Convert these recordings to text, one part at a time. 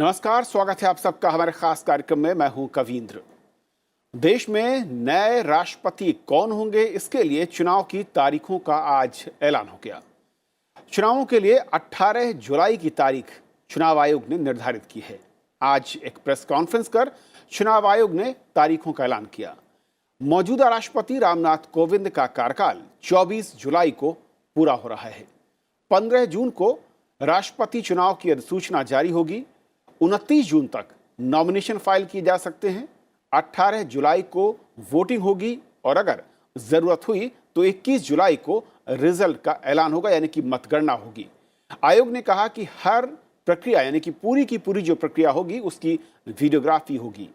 नमस्कार, स्वागत है आप सबका हमारे खास कार्यक्रम में। मैं हूं कवींद्र। देश में नए राष्ट्रपति कौन होंगे, इसके लिए चुनाव की तारीखों का आज ऐलान हो गया। चुनावों के लिए 18 जुलाई की तारीख चुनाव आयोग ने निर्धारित की है। आज एक प्रेस कॉन्फ्रेंस कर चुनाव आयोग ने तारीखों का ऐलान किया। मौजूदा राष्ट्रपति रामनाथ कोविंद का कार्यकाल 24 जुलाई को पूरा हो रहा है। 15 जून को राष्ट्रपति चुनाव की अधिसूचना जारी होगी। 29 जून तक नॉमिनेशन फाइल किए जा सकते हैं। 18 जुलाई को वोटिंग होगी और अगर जरूरत हुई तो 21 जुलाई को रिजल्ट का ऐलान होगा, यानी कि मतगणना होगी। आयोग ने कहा कि हर प्रक्रिया यानी कि पूरी की पूरी जो प्रक्रिया होगी उसकी वीडियोग्राफी होगी।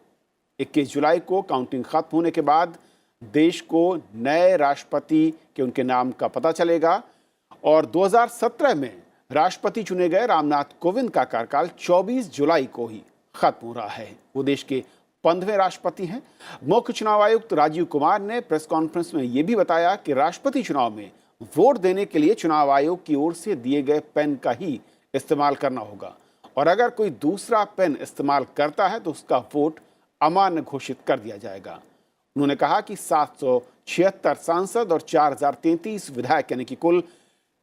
21 जुलाई को काउंटिंग खत्म होने के बाद देश को नए राष्ट्रपति के उनके नाम का पता चलेगा और 2017 में राष्ट्रपति चुने गए रामनाथ कोविंद का कार्यकाल 24 जुलाई को ही खत्म हो रहा है। वो देश के 15वें राष्ट्रपति हैं। मुख्य चुनाव आयुक्त राजीव कुमार ने प्रेस कॉन्फ्रेंस में यह भी बताया कि राष्ट्रपति चुनाव में वोट देने के लिए चुनाव आयोग की ओर से दिए गए पेन का ही इस्तेमाल करना होगा और अगर कोई दूसरा पेन इस्तेमाल करता है तो उसका वोट अमान्य घोषित कर दिया जाएगा। उन्होंने कहा कि 776 सांसद और 4033 विधायक यानी कि कुल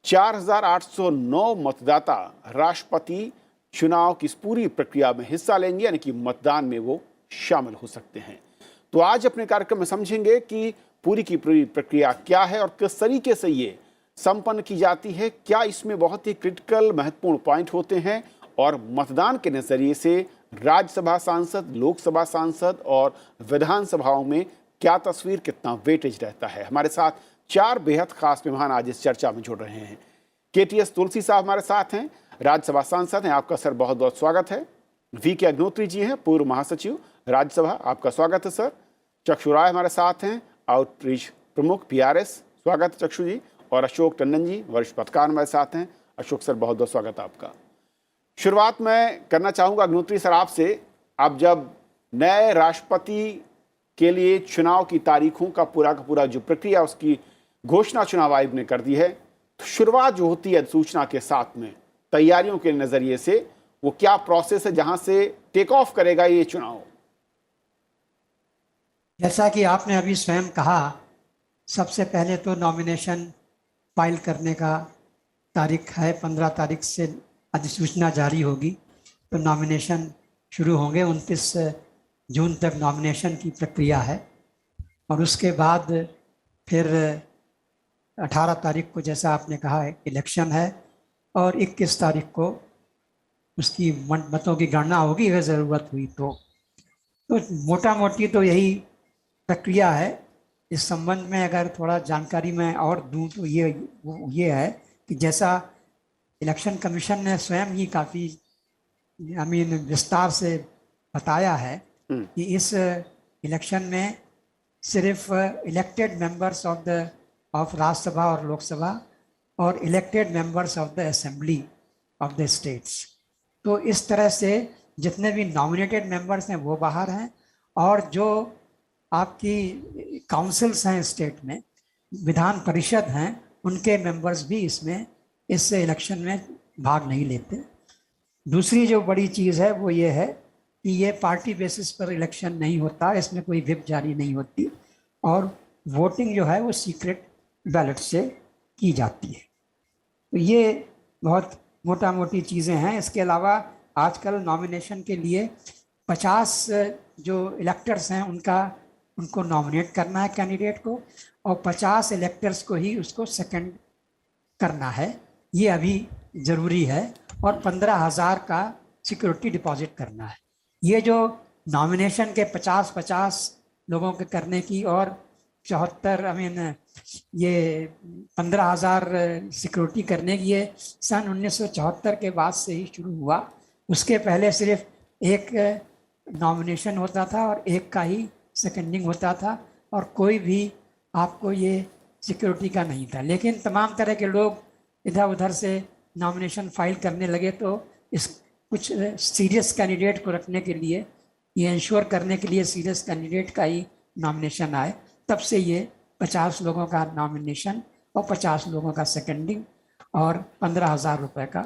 4809 मतदाता राष्ट्रपति चुनाव की इस पूरी प्रक्रिया में हिस्सा लेंगे, यानी कि मतदान में वो शामिल हो सकते हैं। तो आज अपने कार्यक्रम में समझेंगे कि पूरी की पूरी प्रक्रिया क्या है और किस तरीके से ये संपन्न की जाती है। क्या इसमें बहुत ही क्रिटिकल महत्वपूर्ण पॉइंट होते हैं और मतदान के नजरिए से राज्यसभा सांसद, लोकसभा सांसद और विधानसभाओं में क्या तस्वीर, कितना वेटेज रहता है। हमारे साथ 4 बेहद खास मेहमान आज इस चर्चा में जुड़ रहे हैं। केटीएस तुलसी साहब हमारे साथ हैं, राज्यसभा सांसद हैं, आपका सर बहुत बहुत स्वागत है। वी.के. अग्निहोत्री जी हैं, पूर्व महासचिव राज्यसभा, आपका स्वागत है सर। चक्षु राय हमारे साथ हैं, आउटरीच प्रमुख PRS, स्वागत है चक्षु जी। और अशोक टंडन जी, वरिष्ठ पत्रकार हमारे साथ हैं। अशोक सर बहुत बहुत स्वागत है आपका। शुरुआत मैं करना चाहूँगा अग्निहोत्री सर आपसे। आप जब नए राष्ट्रपति के लिए चुनाव की तारीखों का पूरा जो प्रक्रिया उसकी घोषणा चुनाव आयोग ने कर दी है, तो शुरुआत जो होती है सूचना के साथ में तैयारियों के नजरिए से वो क्या प्रोसेस है जहां से टेक ऑफ करेगा ये चुनाव? जैसा कि आपने अभी स्वयं कहा, सबसे पहले तो नॉमिनेशन फाइल करने का तारीख है। 15 तारीख से अधिसूचना जारी होगी तो नॉमिनेशन शुरू होंगे। 29 जून तक नॉमिनेशन की प्रक्रिया है और उसके बाद फिर 18 तारीख को, जैसा आपने कहा, इलेक्शन है और 21 तारीख को उसकी मतों की गणना होगी अगर ज़रूरत हुई तो मोटा मोटी तो यही प्रक्रिया है। इस संबंध में अगर थोड़ा जानकारी मैं और दूं तो ये है कि जैसा इलेक्शन कमीशन ने स्वयं ही काफ़ी विस्तार से बताया है कि इस इलेक्शन में सिर्फ इलेक्टेड मेंबर्स ऑफ राज्यसभा और लोकसभा और elected members of the assembly of the states, तो इस तरह से जितने भी नॉमिनेटेड मेंबर्स हैं वो बाहर हैं और जो आपकी काउंसिल्स हैं स्टेट में, विधान परिषद हैं, उनके मेंबर्स भी इस इलेक्शन में भाग नहीं लेते। दूसरी जो बड़ी चीज़ है वो ये है कि ये पार्टी बेसिस पर इलेक्शन नहीं होता, इसमें कोई व्हिप जारी नहीं होती और वोटिंग जो है वो सीक्रेट बैलेट से की जाती है। तो ये बहुत मोटा मोटी चीज़ें हैं। इसके अलावा आजकल नॉमिनेशन के लिए 50 जो इलेक्टर्स हैं उनको नॉमिनेट करना है कैंडिडेट को और 50 इलेक्टर्स को ही उसको सेकंड करना है। ये अभी ज़रूरी है और 15,000 का सिक्योरिटी डिपॉजिट करना है। ये जो नॉमिनेशन के 50-50 लोगों के करने की और 74 ये 15,000 सिक्योरिटी करने की, ये सन 1974 के बाद से ही शुरू हुआ। उसके पहले सिर्फ एक नॉमिनेशन होता था और एक का ही सेकेंडिंग होता था और कोई भी आपको ये सिक्योरिटी का नहीं था। लेकिन तमाम तरह के लोग इधर उधर से नॉमिनेशन फाइल करने लगे तो कुछ सीरियस कैंडिडेट को रखने के लिए, ये इंश्योर करने के लिए सीरियस कैंडिडेट का ही नॉमिनेशन आए, तब से ये 50 लोगों का नॉमिनेशन और 50 लोगों का सेकेंडिंग और 15,000 रुपये का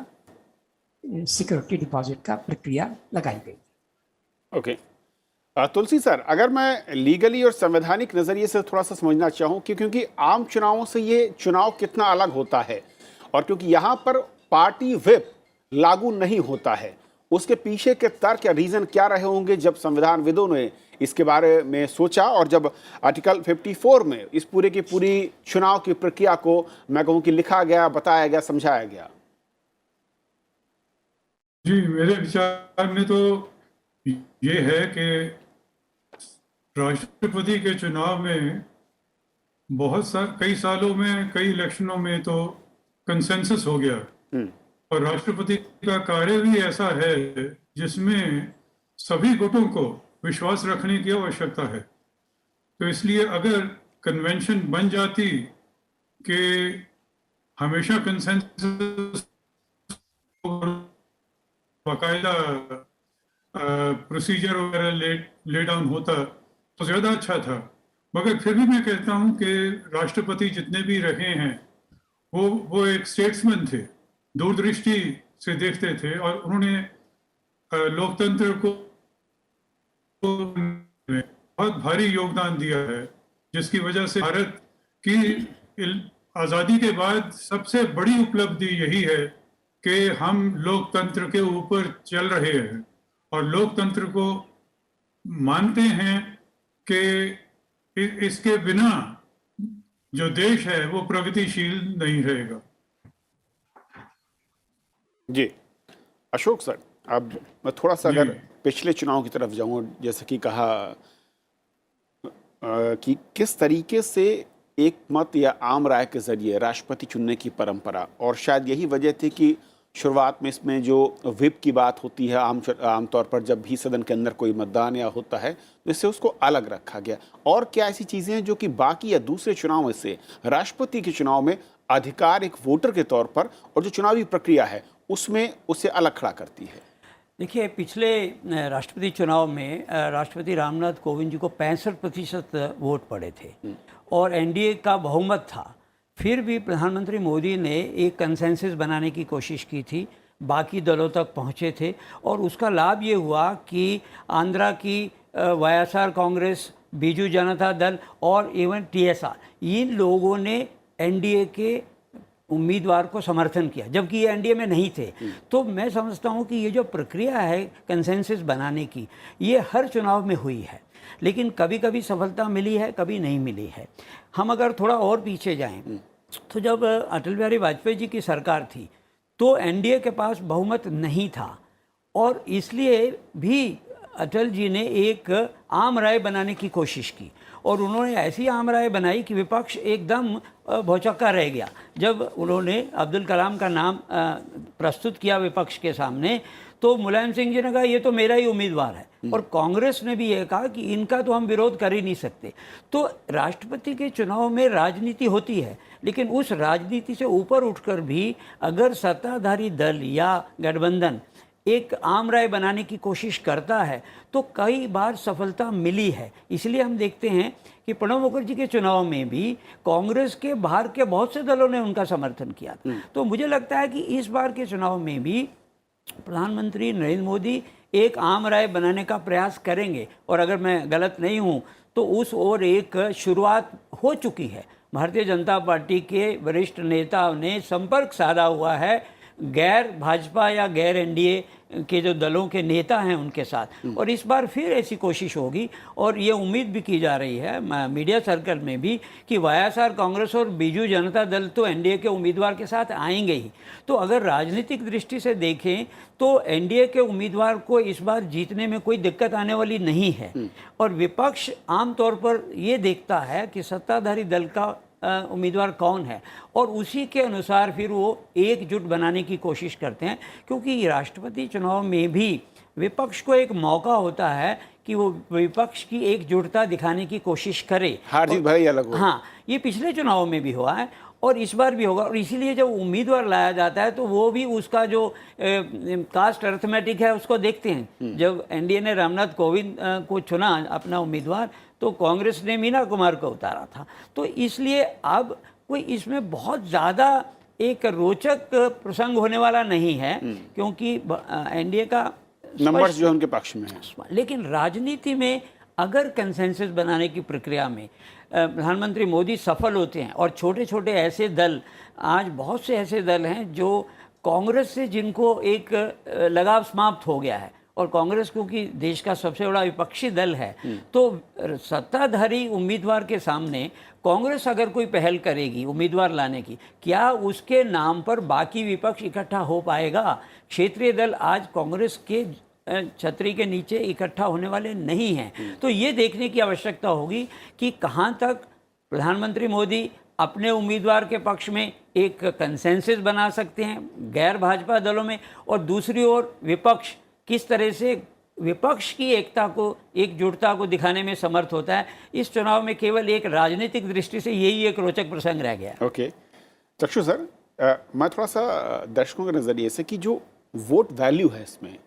सिक्योरिटी डिपॉजिट का प्रक्रिया लगाई गई। ओके। तुलसी सर, अगर मैं लीगली और संवैधानिक नज़रिए से थोड़ा सा समझना चाहूँ कि क्योंकि आम चुनावों से ये चुनाव कितना अलग होता है, और क्योंकि यहाँ पर पार्टी व्हिप लागू नहीं होता है, उसके पीछे के तर्क या रीज़न क्या रहे होंगे जब संविधानविदों ने इसके बारे में सोचा और जब आर्टिकल 54 में इस पूरे की पूरी चुनाव की प्रक्रिया को मैं कहूँ कि लिखा गया, बताया गया, समझाया गया? जी, मेरे विचार में तो ये है कि राष्ट्रपति के चुनाव में कई सालों में, कई इलेक्शनों में तो कंसेंसस हो गया, और राष्ट्रपति का कार्य भी ऐसा है जिसमें सभी गुटों को विश्वास रखने की आवश्यकता है। तो इसलिए अगर कन्वेंशन बन जाती कि हमेशा कंसेंसस बाकायदा प्रोसीजर वगैरह ले डाउन होता तो ज़्यादा अच्छा था। मगर फिर भी मैं कहता हूँ कि राष्ट्रपति जितने भी रहे हैं वो एक स्टेट्समैन थे, दूरदृष्टि से देखते थे, और उन्होंने लोकतंत्र को बहुत भारी योगदान दिया है, जिसकी वजह से भारत की आज़ादी के बाद सबसे बड़ी उपलब्धि यही है कि हम लोकतंत्र के ऊपर चल रहे हैं और लोकतंत्र को मानते हैं कि इसके बिना जो देश है वो प्रगतिशील नहीं रहेगा। जी अशोक सर, अब मैं थोड़ा सा अगर पिछले चुनाव की तरफ जाऊं, जैसे कि कहा कि किस तरीके से एक मत या आम राय के जरिए राष्ट्रपति चुनने की परंपरा, और शायद यही वजह थी कि शुरुआत में इसमें जो व्हिप की बात होती है आमतौर पर जब भी सदन के अंदर कोई मतदान या होता है तो इससे उसको अलग रखा गया। और क्या ऐसी चीज़ें हैं जो कि बाकी या दूसरे चुनाव से राष्ट्रपति के चुनाव में अधिकार एक वोटर के तौर पर और जो चुनावी प्रक्रिया है उसमें उससे अलग खड़ा करती है? देखिए, पिछले राष्ट्रपति चुनाव में राष्ट्रपति रामनाथ कोविंद जी को 65% वोट पड़े थे और एनडीए का बहुमत था। फिर भी प्रधानमंत्री मोदी ने एक कंसेंसस बनाने की कोशिश की थी, बाकी दलों तक पहुंचे थे, और उसका लाभ ये हुआ कि आंध्रा की वाईएसआर कांग्रेस, बीजू जनता दल और इवन टीएसआर, इन लोगों ने एनडीए के उम्मीदवार को समर्थन किया, जबकि ये एनडीए में नहीं थे। तो मैं समझता हूँ कि ये जो प्रक्रिया है कंसेंसस बनाने की, ये हर चुनाव में हुई है, लेकिन कभी कभी सफलता मिली है, कभी नहीं मिली है। हम अगर थोड़ा और पीछे जाएं तो जब अटल बिहारी वाजपेयी जी की सरकार थी तो एनडीए के पास बहुमत नहीं था, और इसलिए भी अटल जी ने एक आम राय बनाने की कोशिश की, और उन्होंने ऐसी आम राय बनाई कि विपक्ष एकदम भौचक्का रह गया। जब उन्होंने अब्दुल कलाम का नाम प्रस्तुत किया विपक्ष के सामने तो मुलायम सिंह जी ने कहा ये तो मेरा ही उम्मीदवार है, और कांग्रेस ने भी ये कहा कि इनका तो हम विरोध कर ही नहीं सकते। तो राष्ट्रपति के चुनाव में राजनीति होती है, लेकिन उस राजनीति से ऊपर उठकर भी अगर सत्ताधारी दल या गठबंधन एक आम राय बनाने की कोशिश करता है तो कई बार सफलता मिली है। इसलिए हम देखते हैं कि प्रणब मुखर्जी के चुनाव में भी कांग्रेस के बाहर के बहुत से दलों ने उनका समर्थन किया। तो मुझे लगता है कि इस बार के चुनाव में भी प्रधानमंत्री नरेंद्र मोदी एक आम राय बनाने का प्रयास करेंगे, और अगर मैं गलत नहीं हूँ तो उस ओर एक शुरुआत हो चुकी है। भारतीय जनता पार्टी के वरिष्ठ नेताओं ने संपर्क साधा हुआ है गैर भाजपा या गैर एनडीए के जो दलों के नेता हैं उनके साथ, और इस बार फिर ऐसी कोशिश होगी। और ये उम्मीद भी की जा रही है मीडिया सर्कल में भी कि वाईएसआर कांग्रेस और बीजू जनता दल तो एनडीए के उम्मीदवार के साथ आएंगे ही। तो अगर राजनीतिक दृष्टि से देखें तो एनडीए के उम्मीदवार को इस बार जीतने में कोई दिक्कत आने वाली नहीं है, और विपक्ष आमतौर पर ये देखता है कि सत्ताधारी दल का उम्मीदवार कौन है, और उसी के अनुसार फिर वो एकजुट बनाने की कोशिश करते हैं। क्योंकि राष्ट्रपति चुनाव में भी विपक्ष को एक मौका होता है कि वो विपक्ष की एकजुटता दिखाने की कोशिश करे, हार जीत भले ही अलग हो। हाँ, ये पिछले चुनाव में भी हुआ है और इस बार भी होगा, और इसीलिए जब उम्मीदवार लाया जाता है तो वो भी उसका जो कास्ट अर्थमेटिक है उसको देखते हैं। जब एनडीए ने रामनाथ कोविंद को चुना अपना उम्मीदवार तो कांग्रेस ने मीना कुमार को उतारा था। तो इसलिए अब कोई इसमें बहुत ज़्यादा एक रोचक प्रसंग होने वाला नहीं है, क्योंकि एनडीए का नंबर्स जो है उनके पक्ष में है। लेकिन राजनीति में अगर कंसेंसस बनाने की प्रक्रिया में प्रधानमंत्री मोदी सफल होते हैं, और छोटे छोटे ऐसे दल, आज बहुत से ऐसे दल हैं जो कांग्रेस से जिनको एक लगाव समाप्त हो गया है, और कांग्रेस क्योंकि देश का सबसे बड़ा विपक्षी दल है, तो सत्ताधारी उम्मीदवार के सामने कांग्रेस अगर कोई पहल करेगी उम्मीदवार लाने की, क्या उसके नाम पर बाकी विपक्ष इकट्ठा हो पाएगा? क्षेत्रीय दल आज कांग्रेस के छतरी के नीचे इकट्ठा होने वाले नहीं हैं। तो ये देखने की आवश्यकता होगी कि कहाँ तक प्रधानमंत्री मोदी अपने उम्मीदवार के पक्ष में एक कंसेंसस बना सकते हैं गैर भाजपा दलों में, और दूसरी ओर विपक्ष किस तरह से विपक्ष की एकता को, एकजुटता को दिखाने में समर्थ होता है। इस चुनाव में केवल एक राजनीतिक दृष्टि से यही एक रोचक प्रसंग रह गया। ओके चक्षु सर, मैं थोड़ा सा दर्शकों के नज़रिए से कि जो वोट वैल्यू है इसमें,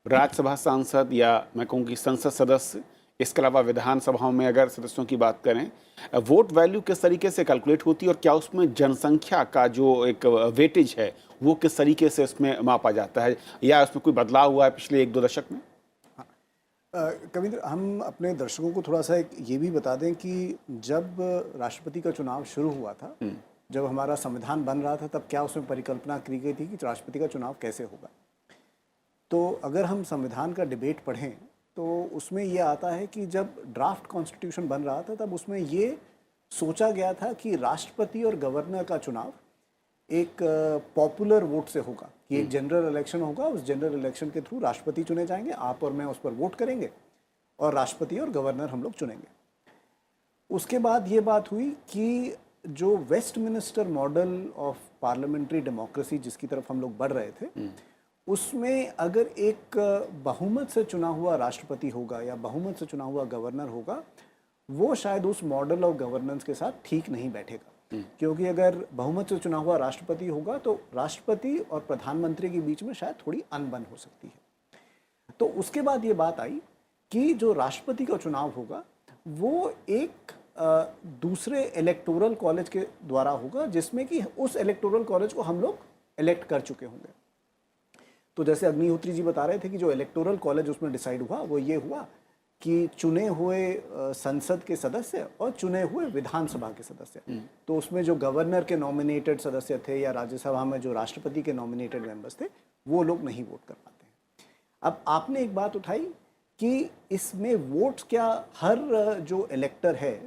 राज्यसभा सांसद या मैं कहूँ कि संसद सदस्य, इसके अलावा विधानसभाओं में अगर सदस्यों की बात करें, वोट वैल्यू किस तरीके से कैलकुलेट होती है, और क्या उसमें जनसंख्या का जो एक वेटेज है वो किस तरीके से उसमें मापा जाता है, या उसमें कोई बदलाव हुआ है पिछले 1-2 दशक में? कविंद्र, हम अपने दर्शकों को थोड़ा सा ये भी बता दें कि जब राष्ट्रपति का चुनाव शुरू हुआ था, जब हमारा संविधान बन रहा था, तब क्या उसमें परिकल्पना की गई थी कि राष्ट्रपति का चुनाव कैसे होगा। तो अगर हम संविधान का डिबेट पढ़ें तो उसमें ये आता है कि जब ड्राफ्ट कॉन्स्टिट्यूशन बन रहा था तब उसमें ये सोचा गया था कि राष्ट्रपति और गवर्नर का चुनाव एक पॉपुलर वोट से होगा, कि एक जनरल इलेक्शन होगा, उस जनरल इलेक्शन के थ्रू राष्ट्रपति चुने जाएंगे, आप और मैं उस पर वोट करेंगे और राष्ट्रपति और गवर्नर हम लोग चुनेंगे। उसके बाद ये बात हुई कि जो Westminster model of parliamentary democracy जिसकी तरफ हम लोग बढ़ रहे थे, उसमें अगर एक बहुमत से चुना हुआ राष्ट्रपति होगा या बहुमत से चुना हुआ गवर्नर होगा, वो शायद उस मॉडल ऑफ गवर्नेंस के साथ ठीक नहीं बैठेगा। क्योंकि अगर बहुमत से चुना हुआ राष्ट्रपति होगा तो राष्ट्रपति और प्रधानमंत्री के बीच में शायद थोड़ी अनबन हो सकती है। तो उसके बाद ये बात आई कि जो राष्ट्रपति का चुनाव होगा वो एक दूसरे इलेक्टोरल कॉलेज के द्वारा होगा, जिसमें कि उस इलेक्टोरल कॉलेज को हम लोग इलेक्ट कर चुके होंगे। तो जैसे अग्निहोत्री जी बता रहे थे कि जो इलेक्टोरल कॉलेज उसमें डिसाइड हुआ वो ये हुआ कि चुने हुए संसद के सदस्य और चुने हुए विधानसभा के सदस्य, तो उसमें जो गवर्नर के नॉमिनेटेड सदस्य थे या राज्यसभा में जो राष्ट्रपति के नॉमिनेटेड मेंबर्स थे, वो लोग नहीं वोट कर पाते हैं। अब आपने एक बात उठाई कि इसमें वोट्स क्या हर जो इलेक्टर है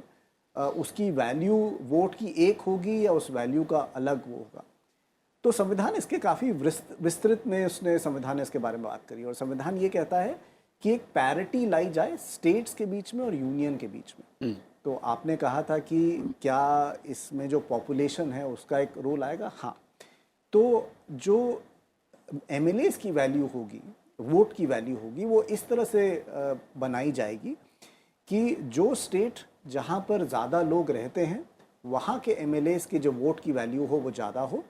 उसकी वैल्यू वोट की एक होगी या उस वैल्यू का अलग वो होगा। तो संविधान इसके काफ़ी विस्तृत में उसने संविधान ने इसके बारे में बात करी, और संविधान ये कहता है कि एक पैरिटी लाई जाए स्टेट्स के बीच में और यूनियन के बीच में। तो आपने कहा था कि क्या इसमें जो पॉपुलेशन है उसका एक रोल आएगा? हाँ, तो जो एमएलएस की वैल्यू होगी, वोट की वैल्यू होगी, वो इस तरह से बनाई जाएगी कि जो स्टेट जहाँ पर ज़्यादा लोग रहते हैं वहाँ के एमएलएस की जो वोट की वैल्यू हो वो ज़्यादा हो,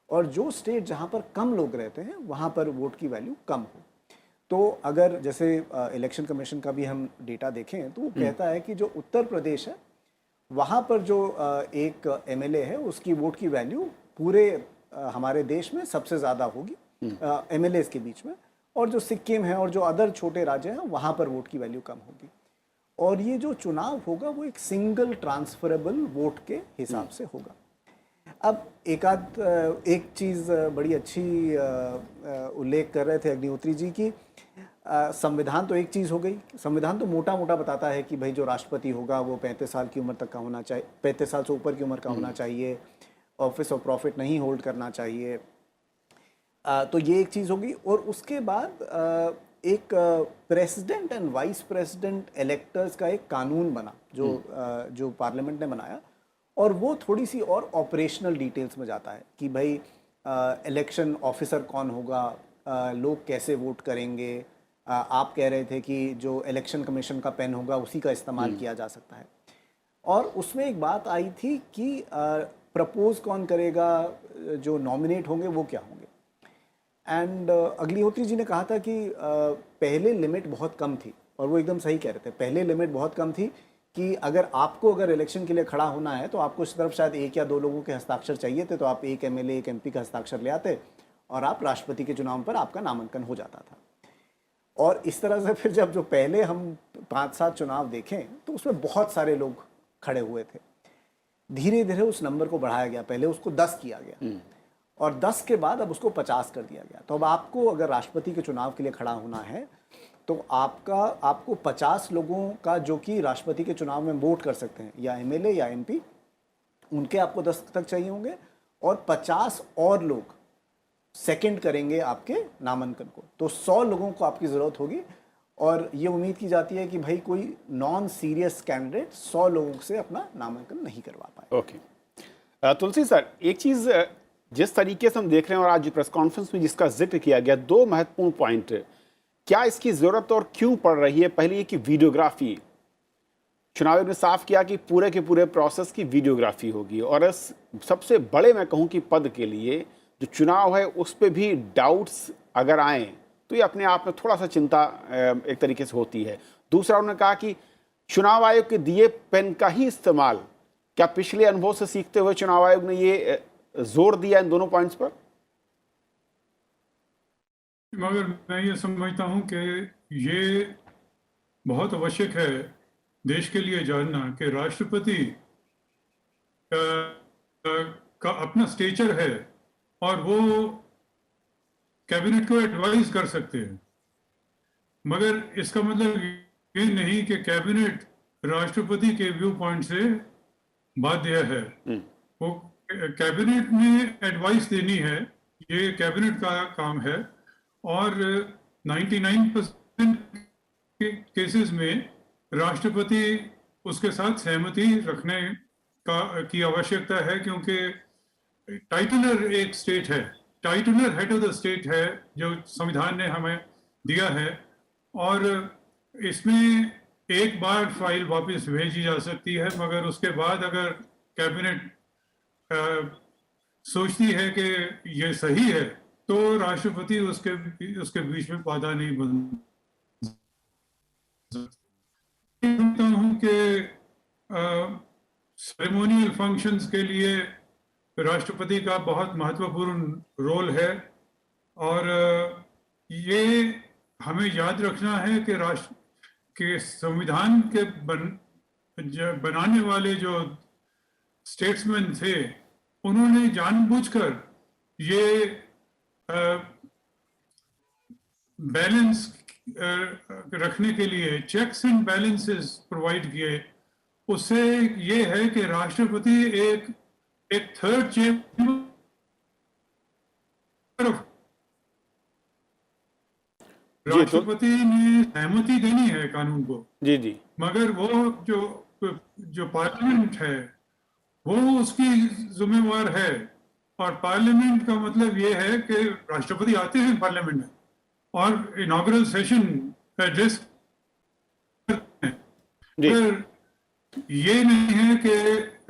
और जो स्टेट जहाँ पर कम लोग रहते हैं वहाँ पर वोट की वैल्यू कम हो। तो अगर जैसे इलेक्शन कमीशन का भी हम डेटा देखें तो वो कहता है कि जो उत्तर प्रदेश है वहाँ पर जो एक एमएलए है उसकी वोट की वैल्यू पूरे हमारे देश में सबसे ज़्यादा होगी एमएलएस के बीच में, और जो सिक्किम है और जो अदर छोटे राज्य हैं वहाँ पर वोट की वैल्यू कम होगी। और ये जो चुनाव होगा वो एक सिंगल ट्रांसफरेबल वोट के हिसाब से होगा। अब एक चीज़ बड़ी अच्छी उल्लेख कर रहे थे अग्निहोत्री जी की, संविधान तो एक चीज़ हो गई, संविधान तो मोटा मोटा बताता है कि भाई जो राष्ट्रपति होगा वो 35 साल की उम्र तक का होना चाहिए, 35 साल से ऊपर की उम्र का होना चाहिए, ऑफिस ऑफ प्रॉफिट नहीं होल्ड करना चाहिए। तो ये एक चीज़ होगी। और उसके बाद एक president and vice president electors का एक कानून बना जो पार्लियामेंट ने बनाया, और वो थोड़ी सी और ऑपरेशनल डिटेल्स में जाता है कि भाई इलेक्शन ऑफिसर कौन होगा, लोग कैसे वोट करेंगे। आप कह रहे थे कि जो इलेक्शन कमीशन का पेन होगा उसी का इस्तेमाल किया जा सकता है। और उसमें एक बात आई थी कि प्रपोज कौन करेगा, जो नॉमिनेट होंगे वो क्या होंगे। एंड अग्निहोत्री जी ने कहा था कि पहले लिमिट बहुत कम थी, और वो एकदम सही कह रहे थे। पहले लिमिट बहुत कम थी कि अगर इलेक्शन के लिए खड़ा होना है तो आपको सिर्फ शायद 1 या 2 लोगों के हस्ताक्षर चाहिए थे, तो आप 1 एमएलए 1 एमपी का हस्ताक्षर ले आते और आप राष्ट्रपति के चुनाव पर आपका नामांकन हो जाता था। और इस तरह से फिर जब जो पहले हम 5-7 चुनाव देखें तो उसमें बहुत सारे लोग खड़े हुए थे। धीरे धीरे उस नंबर को बढ़ाया गया, पहले उसको 10 किया गया और 10 के बाद अब उसको 50 कर दिया गया। तो अब आपको अगर राष्ट्रपति के चुनाव के लिए खड़ा होना है तो आपको 50 लोगों का, जो कि राष्ट्रपति के चुनाव में वोट कर सकते हैं, या एमएलए या एमपी, उनके आपको 10 तक चाहिए होंगे और 50 और लोग सेकंड करेंगे आपके नामांकन को। तो 100 लोगों को आपकी ज़रूरत होगी और ये उम्मीद की जाती है कि भाई कोई नॉन सीरियस कैंडिडेट 100 लोगों से अपना नामांकन नहीं करवा पाए। ओके तुलसी सर, एक चीज़ जिस तरीके से हम देख रहे हैं और आज प्रेस कॉन्फ्रेंस में जिसका जिक्र किया गया, 2 महत्वपूर्ण पॉइंट, क्या इसकी ज़रूरत और क्यों पड़ रही है? पहले ये कि वीडियोग्राफी, चुनाव आयोग ने साफ किया कि पूरे के पूरे प्रोसेस की वीडियोग्राफी होगी और इस सबसे बड़े मैं कहूँ कि पद के लिए जो चुनाव है उस पर भी डाउट्स अगर आए तो ये अपने आप में थोड़ा सा चिंता एक तरीके से होती है। दूसरा, उन्होंने कहा कि चुनाव आयोग के दिए पेन का ही इस्तेमाल, क्या पिछले अनुभव से सीखते हुए चुनाव आयोग ने ये जोर दिया इन दोनों पॉइंट्स पर? मगर मैं ये समझता हूँ कि ये बहुत आवश्यक है देश के लिए जानना कि राष्ट्रपति का अपना स्टेचर है और वो कैबिनेट को एडवाइस कर सकते हैं, मगर इसका मतलब ये नहीं कि कैबिनेट राष्ट्रपति के व्यू पॉइंट से बाध्य है। वो कैबिनेट ने एडवाइस देनी है, ये कैबिनेट का काम है और 99% केसेस में राष्ट्रपति उसके साथ सहमति रखने की आवश्यकता है, क्योंकि टाइटलर एक स्टेट है, Tytler head of the state है जो संविधान ने हमें दिया है और इसमें एक बार फाइल वापस भेजी जा सकती है, मगर उसके बाद अगर कैबिनेट सोचती है कि ये सही है तो राष्ट्रपति उसके बीच में बाधा नहीं बन सकता हूँ कि सेरेमोनियल फंक्शंस के लिए राष्ट्रपति का बहुत महत्वपूर्ण रोल है और ये हमें याद रखना है कि संविधान के बनाने वाले जो स्टेट्समैन थे उन्होंने जानबूझकर ये बैलेंस रखने के लिए चेक्स एंड बैलेंसेस प्रोवाइड किए। उससे ये है कि राष्ट्रपति एक थर्ड चेंबर राष्ट्रपति ने सहमति देनी है कानून को, जी जी, मगर वो जो पार्लियामेंट है वो उसकी जिम्मेवार है और पार्लियामेंट का मतलब ये है कि राष्ट्रपति आते हैं पार्लियामेंट में और इनॉग्रल सेशन एड्रेस करते हैं। पर ये नहीं है कि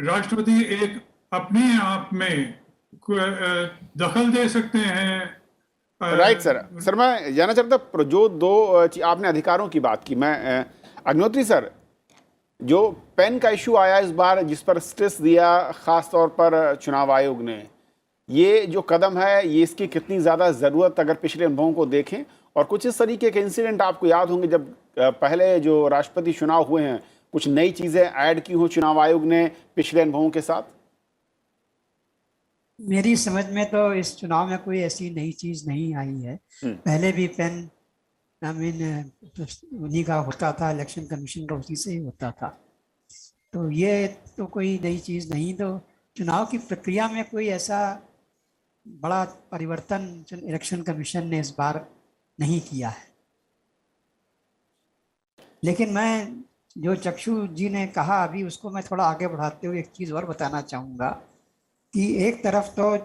राष्ट्रपति एक अपने आप में दखल दे सकते हैं। राइट सर मैं जानना चाहता जो 2 आपने अधिकारों की बात की, मैं अग्निहोत्री सर, जो पेन का इशू आया इस बार जिस पर स्ट्रेस दिया खास तौर पर चुनाव आयोग ने, ये जो कदम है ये इसकी कितनी ज़्यादा ज़रूरत अगर पिछले अनुभवों को देखें, और कुछ इस तरीके के इंसिडेंट आपको याद होंगे जब पहले जो राष्ट्रपति चुनाव हुए हैं कुछ नई चीज़ें ऐड की हो चुनाव आयोग ने पिछले अनुभवों के साथ? मेरी समझ में तो इस चुनाव में कोई ऐसी नई चीज़ नहीं आई है। पहले भी पेन उन्हीं का होता था, इलेक्शन कमीशन का उसी से ही होता था, तो ये तो कोई नई चीज़ नहीं। तो चुनाव की प्रक्रिया में कोई ऐसा बड़ा परिवर्तन इलेक्शन कमीशन ने इस बार नहीं किया है। लेकिन मैं जो चक्षु जी ने कहा अभी उसको मैं थोड़ा आगे बढ़ाते हुए एक चीज़ और बताना चाहूँगा कि एक तरफ तो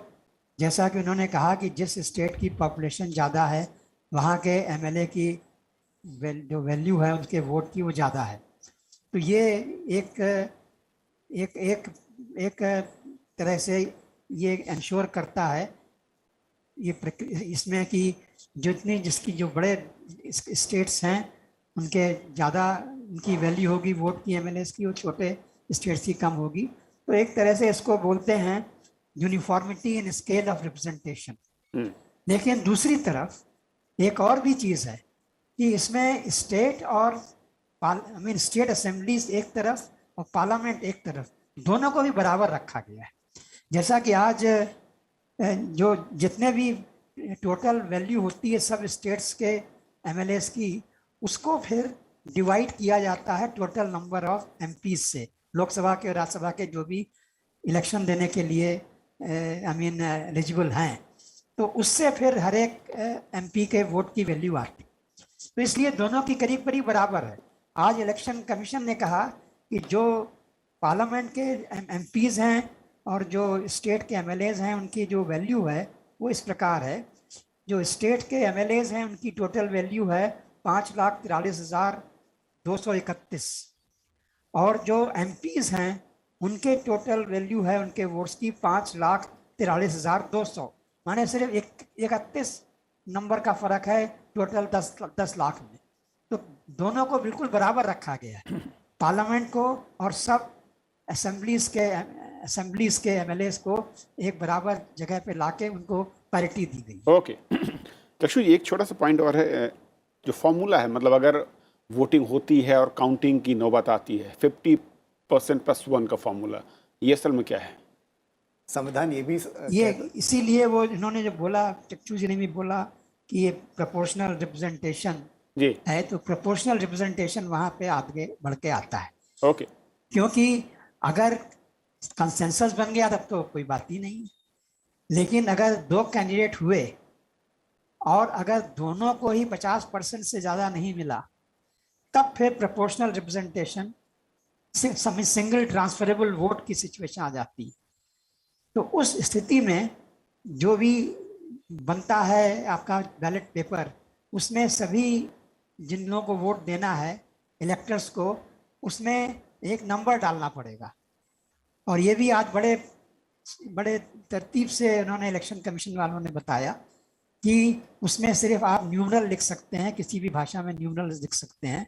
जैसा कि उन्होंने कहा कि जिस स्टेट की पॉपुलेशन ज़्यादा है वहाँ के एमएलए की जो वैल्यू है उनके वोट की वो ज़्यादा है, तो ये एक एक एक एक तरह से ये इंश्योर करता है ये इसमें कि जितनी जिसकी जो बड़े स्टेट्स हैं उनके ज़्यादा उनकी वैल्यू होगी वोट की एमएलएस की, वो छोटे स्टेट्स की कम होगी। तो एक तरह से इसको बोलते हैं uniformity in scale of representation. लेकिन दूसरी तरफ एक और भी चीज़ है कि इसमें स्टेट और स्टेट असेंबलीज एक तरफ और पार्लियामेंट एक तरफ, दोनों को भी बराबर रखा गया है। जैसा कि आज जो जितने भी टोटल वैल्यू होती है सब स्टेट्स के एमएलएस की, उसको फिर डिवाइड किया जाता है टोटल नंबर ऑफ एमपीज से, लोकसभा के और राज्यसभा के जो भी इलेक्शन देने के लिए एलिजिबल हैं, तो उससे फिर हर एक एमपी के वोट की वैल्यू आती। तो इसलिए दोनों की करीब करीब बराबर है। आज इलेक्शन कमीशन ने कहा कि जो पार्लियामेंट के एमपीज हैं और जो स्टेट के एमएलएज हैं, उनकी जो वैल्यू है वो इस प्रकार है। जो स्टेट के एमएलएज हैं उनकी टोटल वैल्यू है 5,43,231 और जो एमपीज हैं उनके टोटल वैल्यू है उनके वोट्स की 5,43,200, माने सिर्फ 31 नंबर का फर्क है टोटल 10 लाख में। तो दोनों को बिल्कुल बराबर रखा गया है, पार्लियामेंट को और सब असेंबलीज के एमएलएस को एक बराबर जगह पे लाके उनको पैरिटी दी गई। ओके चक्षु जी, एक छोटा सा पॉइंट और है, जो फॉर्मूला है, मतलब अगर वोटिंग होती है और काउंटिंग की नौबत आती है 50% +1 का फॉर्मूला, ये असल में क्या है? संविधान ये भी ये इसीलिए वो इन्होंने जो बोला, चक्षु जी ने भी बोला कि ये प्रोपोर्शनल रिप्रेजेंटेशन जी है, तो प्रोपोर्शनल रिप्रेजेंटेशन वहाँ पे आगे बढ़ के आता है। ओके क्योंकि अगर कंसेंसस बन गया तब तो कोई बात ही नहीं, लेकिन अगर 2 कैंडिडेट हुए और अगर दोनों को ही 50% से ज़्यादा नहीं मिला, तब फिर proportional representation single transferable vote की सिचुएशन आ जाती है। तो उस स्थिति में जो भी बनता है आपका बैलेट पेपर, उसमें सभी जिन लोगों को वोट देना है इलेक्टर्स को, उसमें एक नंबर डालना पड़ेगा। और ये भी आज बड़े तरतीब से उन्होंने इलेक्शन कमीशन वालों ने बताया कि उसमें सिर्फ आप न्यूमरल लिख सकते हैं, किसी भी भाषा में न्यूमरल लिख सकते हैं,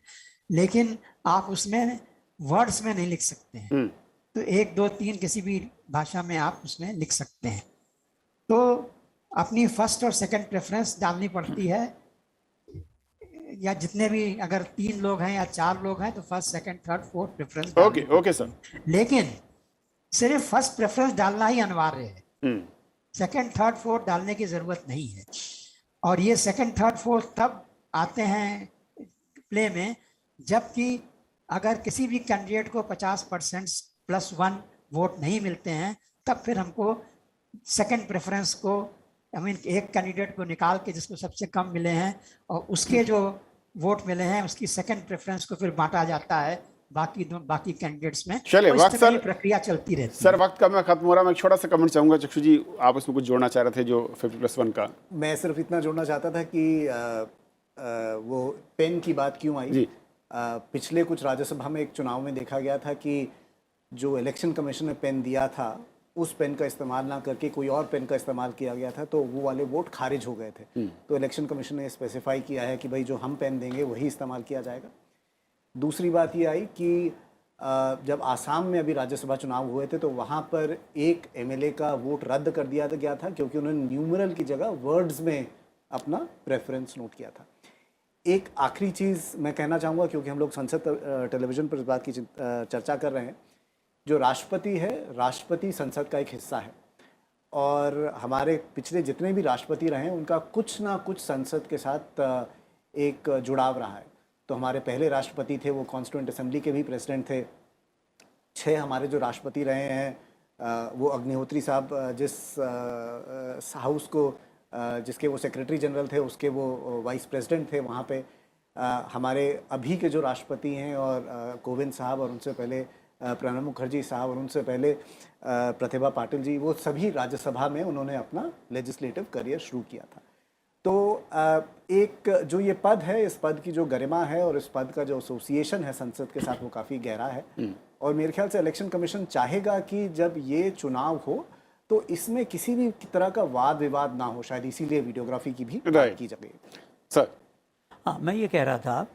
लेकिन आप उसमें वर्ड्स में नहीं लिख सकते हैं। तो 1, 2, 3 किसी भी भाषा में आप उसमें लिख सकते हैं। तो अपनी फर्स्ट और सेकंड प्रेफरेंस डालनी पड़ती है, या जितने भी अगर 3 लोग हैं या 4 लोग हैं तो first, second, third, fourth preference. Okay sir. लेकिन सिर्फ फर्स्ट प्रेफरेंस डालना ही अनिवार्य है, सेकंड, थर्ड, फोर्थ डालने की जरूरत नहीं है। और ये सेकंड, थर्ड, फोर्थ तब आते हैं प्ले में जबकि अगर किसी भी कैंडिडेट को 50% +1 वोट नहीं मिलते हैं, तब फिर हमको सेकंड प्रेफरेंस को एक कैंडिडेट को निकाल के जिसको सबसे कम मिले हैं और उसके जो वोट मिले हैं उसकी सेकंड प्रेफरेंस को फिर बांटा जाता है बाकी कैंडिडेट्स में। चलिए, वक्त सर, प्रक्रिया चलती रहती है। सर वक्त का मैं खत्म हो रहा, मैं एक छोटा सा कमेंट चाहूंगा। चक्षु जी, आप इसमें कुछ जोड़ना चाह रहे थे जो 50+1 का? मैं सिर्फ इतना जोड़ना चाहता था कि वो पेन की बात क्यों आई जी। पिछले कुछ राज्यसभा में एक चुनाव में देखा गया था कि जो इलेक्शन कमीशन ने पेन दिया था उस पेन का इस्तेमाल ना करके कोई और पेन का इस्तेमाल किया गया था, तो वो वाले वोट खारिज हो गए थे। तो इलेक्शन कमीशन ने स्पेसिफाई किया है कि भाई जो हम पेन देंगे वही इस्तेमाल किया जाएगा। दूसरी बात ये आई कि जब आसाम में अभी राज्यसभा चुनाव हुए थे तो वहाँ पर एक एमएलए का वोट रद्द कर दिया गया था क्योंकि उन्होंने न्यूमरल की जगह वर्ड्स में अपना प्रेफरेंस नोट किया था। एक आखिरी चीज़ मैं कहना चाहूँगा, क्योंकि हम लोग संसद टेलीविज़न पर इस बात की चर्चा कर रहे हैं, जो राष्ट्रपति है, राष्ट्रपति संसद का एक हिस्सा है और हमारे पिछले जितने भी राष्ट्रपति रहे हैं उनका कुछ ना कुछ संसद के साथ एक जुड़ाव रहा है। तो हमारे पहले राष्ट्रपति थे वो कॉन्स्टिट्यूएंट असेंबली के भी प्रेसिडेंट थे। 6 हमारे जो राष्ट्रपति रहे हैं वो अग्निहोत्री साहब जिस हाउस को जिसके वो सेक्रेटरी जनरल थे उसके वो वाइस प्रेसिडेंट थे वहाँ पे। हमारे अभी के जो राष्ट्रपति हैं और कोविंद साहब और उनसे पहले प्रणब मुखर्जी साहब और उनसे पहले प्रतिभा पाटिल जी, वो सभी राज्यसभा में उन्होंने अपना लेजिस्लेटिव करियर शुरू किया था। तो एक जो ये पद है, इस पद की जो गरिमा है और इस पद का जो एसोसिएशन है संसद के साथ वो काफ़ी गहरा है और मेरे ख्याल से इलेक्शन कमीशन चाहेगा कि जब ये चुनाव हो तो इसमें किसी भी तरह का वाद विवाद ना हो, शायद इसीलिए वीडियोग्राफी की भी बात की जाए। सर हाँ, मैं ये कह रहा था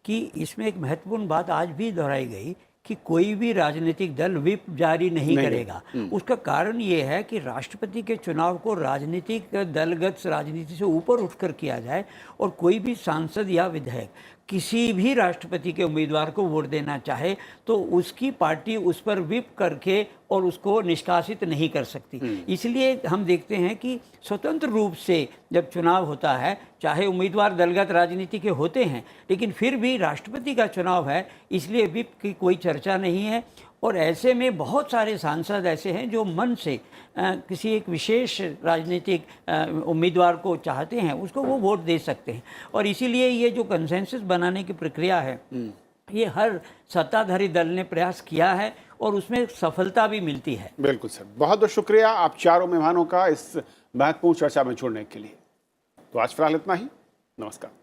कि इसमें एक महत्वपूर्ण बात आज भी दोहराई गई कि कोई भी राजनीतिक दल व्हिप जारी नहीं करेगा। उसका कारण ये है कि राष्ट्रपति के चुनाव को राजनीतिक दलगत राजनीति से ऊपर उठकर किया जाए और कोई भी सांसद या विधायक किसी भी राष्ट्रपति के उम्मीदवार को वोट देना चाहे तो उसकी पार्टी उस पर व्हिप करके और उसको निष्कासित नहीं कर सकती। इसलिए हम देखते हैं कि स्वतंत्र रूप से जब चुनाव होता है, चाहे उम्मीदवार दलगत राजनीति के होते हैं, लेकिन फिर भी राष्ट्रपति का चुनाव है, इसलिए व्हिप की कोई चर्चा नहीं है। और ऐसे में बहुत सारे सांसद ऐसे हैं जो मन से किसी एक विशेष राजनीतिक उम्मीदवार को चाहते हैं, उसको वो वोट दे सकते हैं। और इसीलिए ये जो कंसेंसस बनाने की प्रक्रिया है, ये हर सत्ताधारी दल ने प्रयास किया है और उसमें सफलता भी मिलती है। बिल्कुल सर, बहुत बहुत शुक्रिया आप चारों मेहमानों का इस महत्वपूर्ण चर्चा में जुड़ने के लिए। तो आज फिलहाल इतना ही, नमस्कार।